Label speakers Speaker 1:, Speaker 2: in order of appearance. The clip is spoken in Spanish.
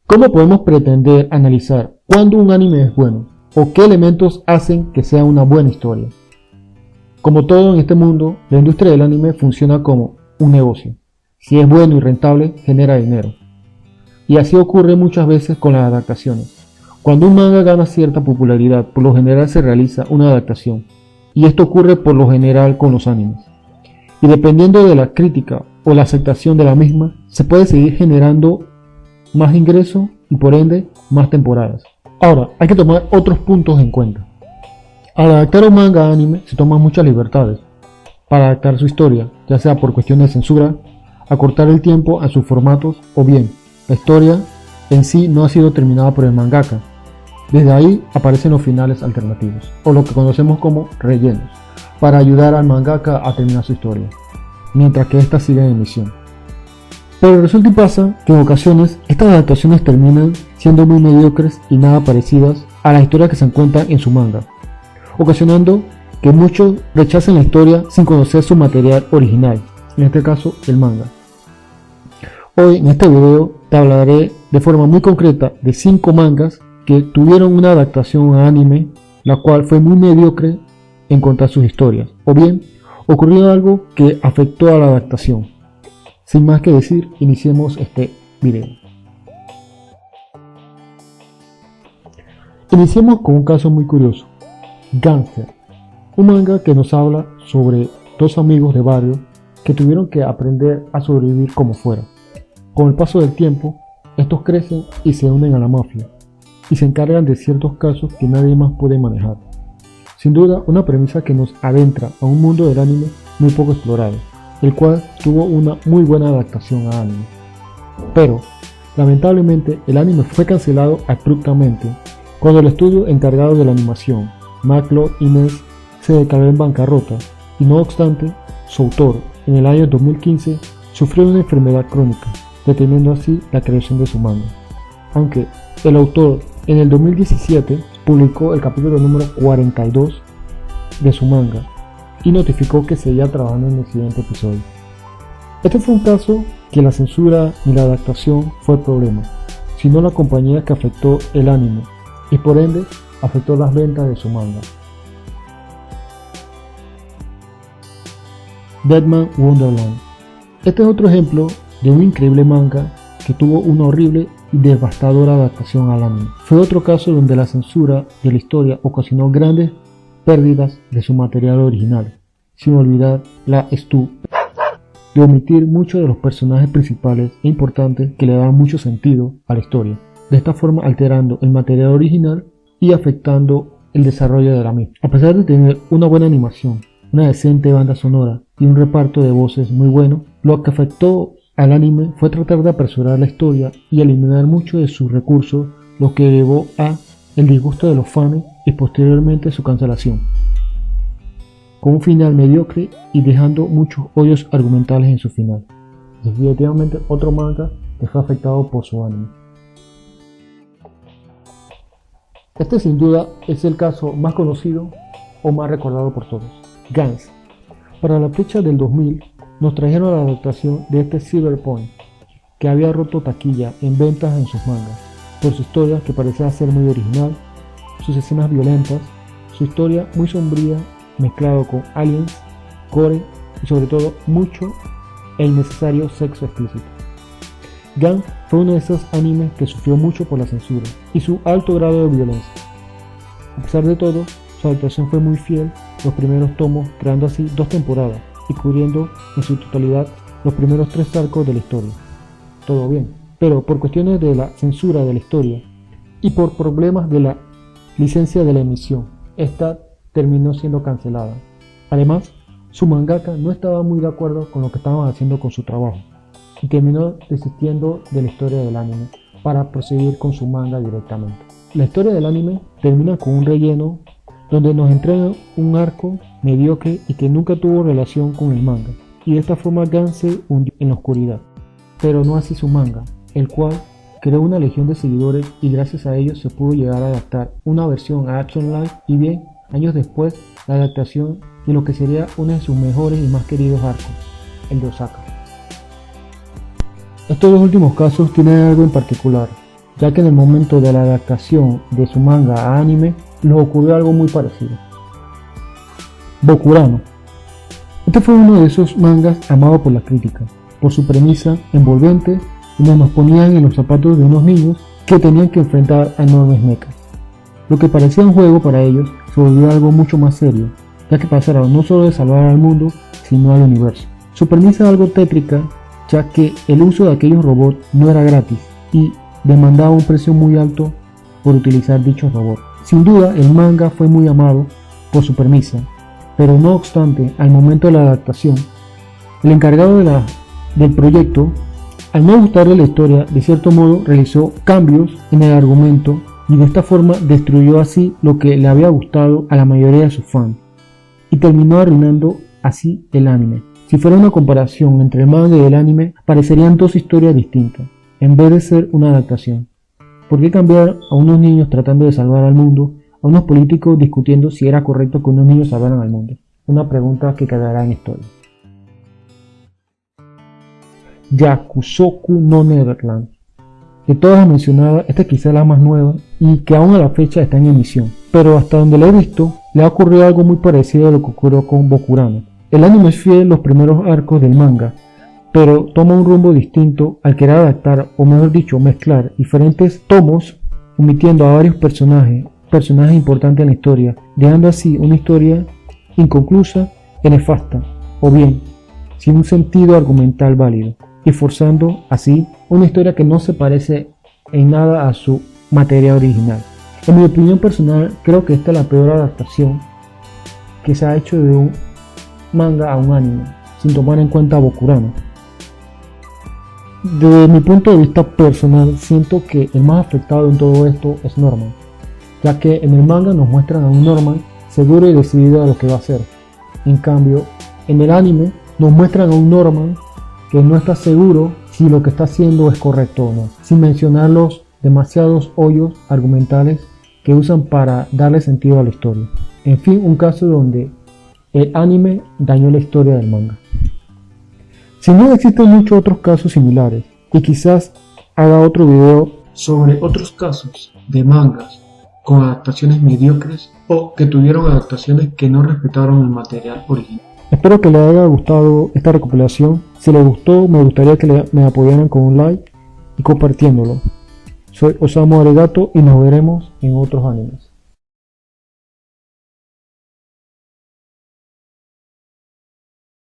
Speaker 1: ¿Cómo podemos pretender analizar cuándo un anime es bueno o qué elementos hacen que sea una buena historia? Como todo en este mundo, la industria del anime funciona como un negocio. Si es bueno y rentable, genera dinero. Y así ocurre muchas veces con las adaptaciones. Cuando un manga gana cierta popularidad, por lo general se realiza una adaptación. Y esto ocurre por lo general con los animes. Y dependiendo de la crítica o la aceptación de la misma, se puede seguir generando más ingresos y por ende más temporadas. Ahora, hay que tomar otros puntos en cuenta. Al adaptar un manga a anime se toman muchas libertades para adaptar su historia, ya sea por cuestiones de censura, acortar el tiempo a sus formatos o bien la historia en sí no ha sido terminada por el mangaka. Desde ahí aparecen los finales alternativos, o lo que conocemos como rellenos, para ayudar al mangaka a terminar su historia, mientras que ésta sigue en emisión. Pero resulta y pasa que en ocasiones estas adaptaciones terminan siendo muy mediocres y nada parecidas a las historias que se encuentran en su manga, ocasionando que muchos rechacen la historia sin conocer su material original, en este caso el manga. Hoy en este video te hablaré de forma muy concreta de 5 mangas que tuvieron una adaptación a anime, la cual fue muy mediocre en cuanto a sus historias, o bien ocurrió algo que afectó a la adaptación. Sin más que decir, iniciemos este video. Iniciemos con un caso muy curioso, Gangster, un manga que nos habla sobre dos amigos de barrio que tuvieron que aprender a sobrevivir como fuera. Con el paso del tiempo, estos crecen y se unen a la mafia, y se encargan de ciertos casos que nadie más puede manejar. Sin duda, una premisa que nos adentra a un mundo del anime muy poco explorado, el cual tuvo una muy buena adaptación a anime. Pero, lamentablemente, el anime fue cancelado abruptamente cuando el estudio encargado de la animación, Maclo Inés, se declaró en bancarrota, y no obstante, su autor, en el año 2015, sufrió una enfermedad crónica, deteniendo así la creación de su manga. Aunque el autor en el 2017 publicó el capítulo número 42 de su manga y notificó que seguía trabajando en el siguiente episodio. Este fue un caso que la censura ni la adaptación fue el problema, sino la compañía que afectó el anime y por ende afectó las ventas de su manga. Deadman Wonderland. Este es otro ejemplo de un increíble manga que tuvo una horrible y devastadora adaptación al anime. Fue otro caso donde la censura de la historia ocasionó grandes pérdidas de su material original, sin olvidar la estupidez de omitir muchos de los personajes principales e importantes que le daban mucho sentido a la historia, de esta forma alterando el material original y afectando el desarrollo de la misma. A pesar de tener una buena animación, una decente banda sonora y un reparto de voces muy bueno, lo que afectó al anime fue tratar de apresurar la historia y eliminar muchos de sus recursos, lo que llevó a el disgusto de los fans y posteriormente su cancelación, con un final mediocre y dejando muchos hoyos argumentales en su final. Definitivamente otro manga que fue afectado por su anime. Este sin duda es el caso más conocido o más recordado por todos, Gantz. Para la fecha del 2000 nos trajeron la adaptación de este Cyberpunk, que había roto taquilla en ventas en sus mangas, por su historia que parecía ser muy original, sus escenas violentas, su historia muy sombría mezclado con aliens, gore y sobre todo mucho e innecesario sexo explícito. Gantz fue uno de esos animes que sufrió mucho por la censura y su alto grado de violencia. A pesar de todo, su adaptación fue muy fiel los primeros tomos, creando así 2 temporadas y cubriendo en su totalidad los primeros 3 arcos de la historia. Todo bien, pero por cuestiones de la censura de la historia y por problemas de la licencia de la emisión, esta terminó siendo cancelada. Además, su mangaka no estaba muy de acuerdo con lo que estaban haciendo con su trabajo y terminó desistiendo de la historia del anime para proseguir con su manga directamente. La historia del anime termina con un relleno donde nos entrega un arco mediocre y que nunca tuvo relación con el manga, y de esta forma Gantz se hundió en la oscuridad. Pero no así su manga, el cual creó una legión de seguidores y gracias a ellos se pudo llegar a adaptar una versión a Action Live y bien, años después, la adaptación de lo que sería uno de sus mejores y más queridos arcos, el de Osaka. Estos dos últimos casos tienen algo en particular, ya que en el momento de la adaptación de su manga a anime les ocurrió algo muy parecido. Bokurano. Este fue uno de esos mangas amados por la crítica, por su premisa envolvente, donde nos ponían en los zapatos de unos niños que tenían que enfrentar a enormes mechas. Lo que parecía un juego para ellos se volvió algo mucho más serio, ya que pasaron no solo de salvar al mundo, sino al universo. Su premisa es algo tétrica, ya que el uso de aquellos robots no era gratis y demandaba un precio muy alto por utilizar dichos robots. Sin duda, el manga fue muy amado por su premisa, pero no obstante, al momento de la adaptación, el encargado del proyecto, al no gustarle la historia, de cierto modo realizó cambios en el argumento y de esta forma destruyó así lo que le había gustado a la mayoría de sus fans y terminó arruinando así el anime. Si fuera una comparación entre el manga y el anime, parecerían dos historias distintas, en vez de ser una adaptación. ¿Por qué cambiar a unos niños tratando de salvar al mundo, a unos políticos discutiendo si era correcto que unos niños salvaran al mundo? Una pregunta que quedará en historia. Yakusoku no Neverland. De todas las mencionadas, esta quizá es la más nueva y que aún a la fecha está en emisión, pero hasta donde la he visto, le ha ocurrido algo muy parecido a lo que ocurrió con Bokurano. El anime es fiel a los primeros arcos del manga, pero toma un rumbo distinto al querer adaptar, o mejor dicho, mezclar diferentes tomos, omitiendo a varios personajes importantes en la historia, dejando así una historia inconclusa y nefasta, o bien, sin un sentido argumental válido, y forzando así una historia que no se parece en nada a su materia original. En mi opinión personal, creo que esta es la peor adaptación que se ha hecho de un manga a un anime, sin tomar en cuenta a Bokurano. Desde mi punto de vista personal, siento que el más afectado en todo esto es Norman, ya que en el manga nos muestran a un Norman seguro y decidido a lo que va a hacer. En cambio, en el anime nos muestran a un Norman que no está seguro si lo que está haciendo es correcto o no, sin mencionar los demasiados hoyos argumentales que usan para darle sentido a la historia. En fin, un caso donde el anime dañó la historia del manga. Sin duda existen muchos otros casos similares y quizás haga otro video sobre otros casos de mangas con adaptaciones mediocres o que tuvieron adaptaciones que no respetaron el material original. Espero que les haya gustado esta recopilación. Si les gustó, me gustaría que me apoyaran con un like y compartiéndolo. Soy Osamu Arigato y nos veremos en otros animes.